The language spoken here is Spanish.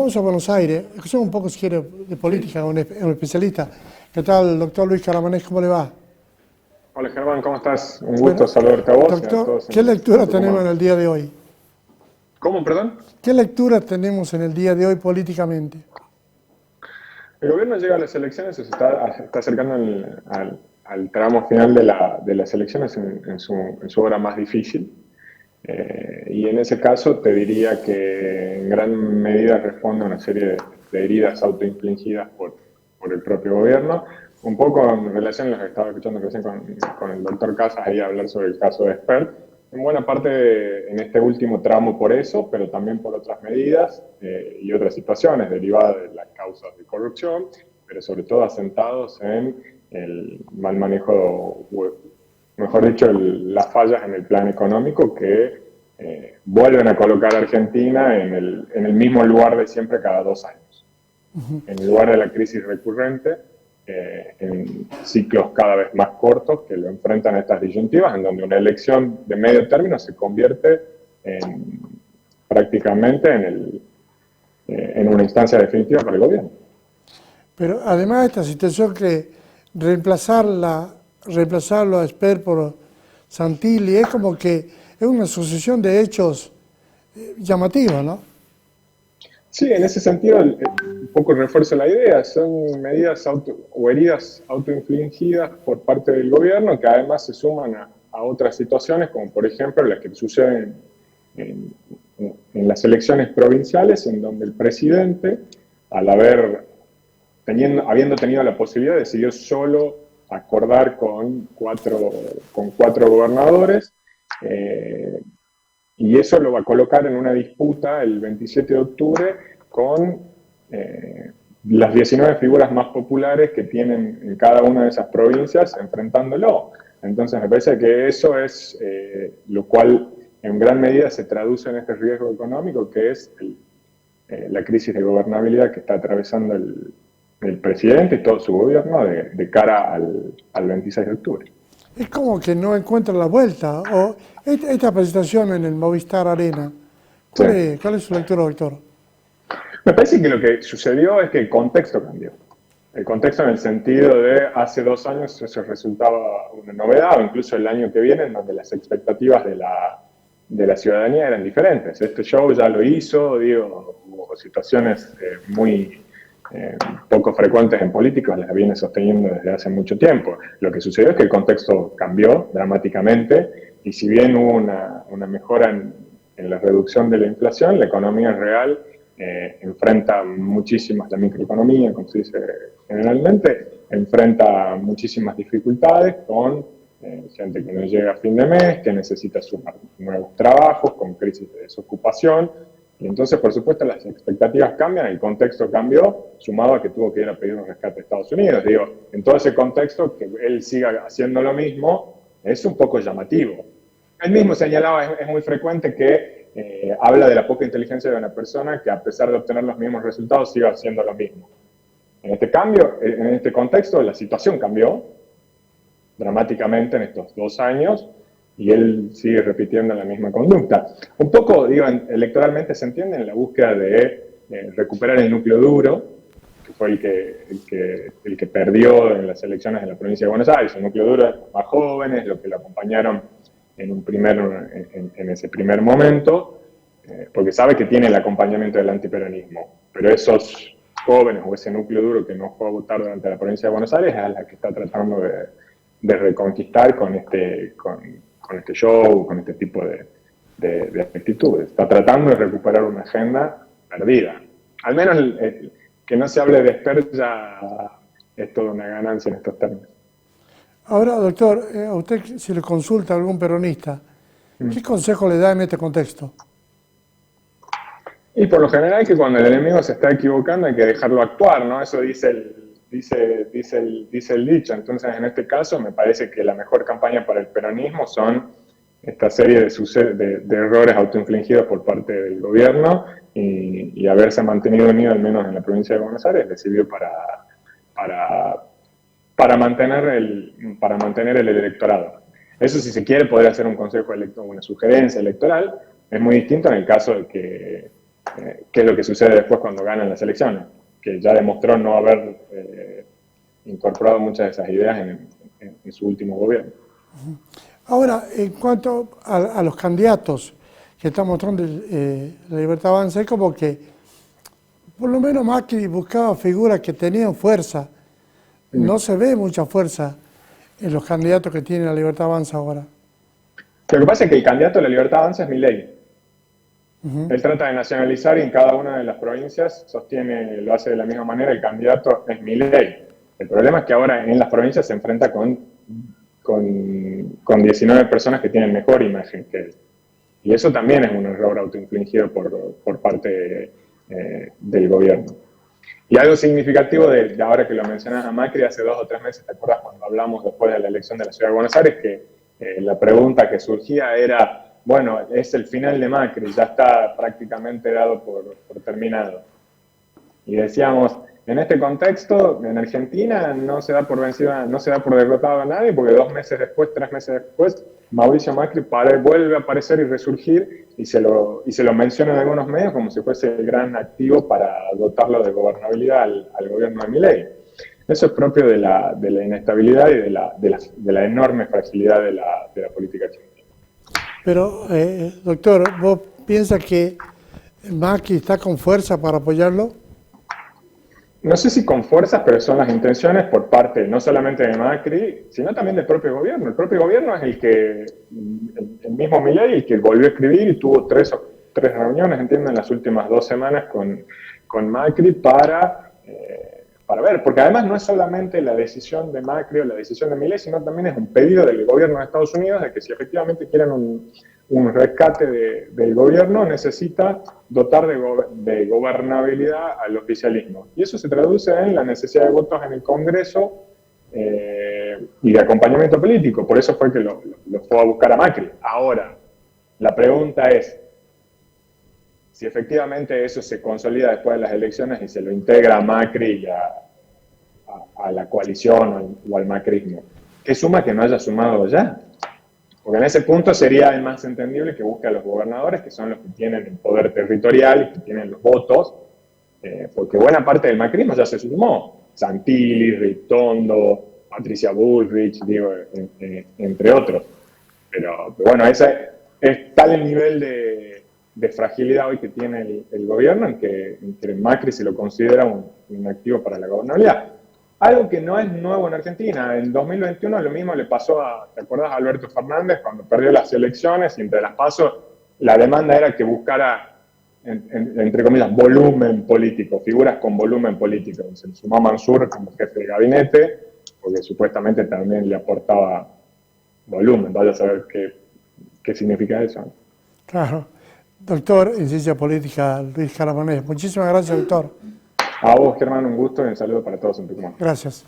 vamos a Buenos Aires. Escuchemos un poco, si quiere, de política, un especialista. ¿Qué tal, doctor Luis Caramanés? ¿Cómo le va? Hola Germán, ¿cómo estás? Un Bueno, gusto saludarte a vos y a doctor, todos ¿qué lectura en tenemos en Tucumán. el día de hoy? ¿Cómo, perdón? ¿Qué lectura tenemos en el día de hoy políticamente? El gobierno llega a las elecciones y se está acercando al tramo final de las elecciones en su hora más difícil. Y en ese caso te diría que en gran medida responde a una serie de heridas autoinfligidas por el propio gobierno. Un poco en relación a lo que estaba escuchando recién con el doctor Casas ahí hablar sobre el caso de Expert. En buena parte en este último tramo por eso, pero también por otras medidas y otras situaciones derivadas de las causas de corrupción, pero sobre todo asentados en el mal manejo, mejor dicho, las fallas en el plan económico que vuelven a colocar a Argentina en el mismo lugar de siempre cada 2 años. En lugar de la crisis recurrente, en ciclos cada vez más cortos que lo enfrentan a estas disyuntivas, en donde una elección de medio término se convierte prácticamente en una instancia definitiva para el gobierno. Pero además de esta situación que reemplazarlo a Esper por Santilli es como que es una sucesión de hechos llamativos, ¿no? Sí, en ese sentido, un poco refuerzo la idea, son medidas o heridas autoinfligidas por parte del gobierno que además se suman a otras situaciones, como por ejemplo las que suceden en las elecciones provinciales, en donde el presidente, al habiendo tenido la posibilidad, decidió solo acordar con cuatro gobernadores, y eso lo va a colocar en una disputa el 27 de octubre con las 19 figuras más populares que tienen en cada una de esas provincias enfrentándolo. Entonces me parece que eso es lo cual en gran medida se traduce en este riesgo económico que es la crisis de gobernabilidad que está atravesando el presidente y todo su gobierno de cara al 26 de octubre. Es como que no encuentra la vuelta. O esta presentación en el Movistar Arena, Sí. ¿cuál es su lectura, doctor? Me parece que lo que sucedió es que el contexto cambió. El contexto en el sentido de hace 2 años eso resultaba una novedad, o incluso el año que viene, en donde las expectativas de la ciudadanía eran diferentes. Este show ya lo hizo, hubo situaciones muy poco frecuentes en políticos, las viene sosteniendo desde hace mucho tiempo. Lo que sucedió es que el contexto cambió dramáticamente y si bien hubo una mejora en la reducción de la inflación, la economía real enfrenta muchísimas, la microeconomía, como se dice generalmente, enfrenta muchísimas dificultades con gente que no llega a fin de mes, que necesita sumar nuevos trabajos, con crisis de desocupación. Y entonces, por supuesto, las expectativas cambian, el contexto cambió, sumado a que tuvo que ir a pedir un rescate a Estados Unidos. En todo ese contexto, que él siga haciendo lo mismo, es un poco llamativo. Él mismo señalaba, es muy frecuente que habla de la poca inteligencia de una persona que a pesar de obtener los mismos resultados siga haciendo lo mismo. En este contexto, la situación cambió dramáticamente en estos 2 años y él sigue repitiendo la misma conducta. Un poco, electoralmente se entiende en la búsqueda de recuperar el núcleo duro, que fue el que perdió en las elecciones de la provincia de Buenos Aires. El núcleo duro es más jóvenes, los que lo acompañaron en ese primer momento, porque sabe que tiene el acompañamiento del antiperonismo, pero esos jóvenes o ese núcleo duro que no fue a votar durante la provincia de Buenos Aires es a la que está tratando de reconquistar con este show, con este tipo de actitudes. Está tratando de recuperar una agenda perdida. Al menos que no se hable de Esper ya es toda una ganancia en estos términos. Ahora, doctor, a usted si le consulta a algún peronista, ¿qué consejo le da en este contexto? Y por lo general que cuando el enemigo se está equivocando hay que dejarlo actuar, ¿no? Eso dice el dicho. Entonces, en este caso, me parece que la mejor campaña para el peronismo son esta serie de errores autoinfligidos por parte del gobierno y haberse mantenido unido, al menos en la provincia de Buenos Aires, le sirvió para mantener el electorado. Eso, si se quiere, podría ser un consejo electoral, una sugerencia electoral. Es muy distinto en el caso de que qué es lo que sucede después cuando ganan las elecciones, que ya demostró no haber incorporado muchas de esas ideas en su último gobierno. Ahora, en cuanto a los candidatos que está mostrando la Libertad Avanza, es como que por lo menos Macri buscaba figuras que tenían fuerza. No se ve mucha fuerza en los candidatos que tiene la Libertad Avanza ahora. Lo que pasa es que el candidato de la Libertad Avanza es Milei. Él trata de nacionalizar y en cada una de las provincias sostiene, lo hace de la misma manera, el candidato es Milei. El problema es que ahora en las provincias se enfrenta con 19 personas que tienen mejor imagen que él. Y eso también es un error autoinfligido por parte del gobierno. Y algo significativo de ahora que lo mencionas a Macri, hace 2 o 3 meses, ¿te acuerdas cuando hablamos después de la elección de la Ciudad de Buenos Aires? Que la pregunta que surgía era, bueno, es el final de Macri, ya está prácticamente dado por terminado. Y decíamos, en este contexto, en Argentina no se da por vencida, no se da por derrotado a nadie, porque 2 meses después, 3 meses después, Mauricio Macri vuelve a aparecer y resurgir, y se lo menciona en algunos medios como si fuese el gran activo para dotarlo de gobernabilidad al gobierno de Milei. Eso es propio de la inestabilidad y de la enorme fragilidad de la política argentina. Pero, doctor, ¿vos piensas que Macri está con fuerza para apoyarlo? No sé si con fuerzas, pero son las intenciones por parte no solamente de Macri, sino también del propio gobierno. El propio gobierno es el mismo Milei, el que volvió a escribir y tuvo tres reuniones, entiendo, en las últimas 2 semanas con Macri para ver, porque además no es solamente la decisión de Macri o la decisión de Milei, sino también es un pedido del gobierno de Estados Unidos de que si efectivamente quieren un rescate del gobierno, necesita dotar de gobernabilidad al oficialismo. Y eso se traduce en la necesidad de votos en el Congreso y de acompañamiento político. Por eso fue que lo fue a buscar a Macri. Ahora, la pregunta es, si efectivamente eso se consolida después de las elecciones y se lo integra a Macri y a la coalición o al macrismo, ¿qué suma que no haya sumado ya? Porque en ese punto sería el más entendible que busque a los gobernadores, que son los que tienen el poder territorial y que tienen los votos, porque buena parte del macrismo ya se sumó. Santilli, Ritondo, Patricia Bullrich, digo, entre otros. Pero bueno, ese es tal el nivel de fragilidad hoy que tiene el gobierno en que Macri se lo considera un activo para la gobernabilidad. Algo que no es nuevo en Argentina. En 2021 lo mismo le pasó ¿te acuerdas a Alberto Fernández cuando perdió las elecciones y entre las PASO la demanda era que buscara, entre comillas, volumen político, figuras con volumen político? Se sumó a Mansur como jefe de gabinete porque supuestamente también le aportaba volumen. Vaya a saber qué significa eso. Claro. Doctor en Ciencia Política, Luis Caramonés. Muchísimas gracias, doctor. A vos, Germán, un gusto y un saludo para todos en Tucumán. Gracias.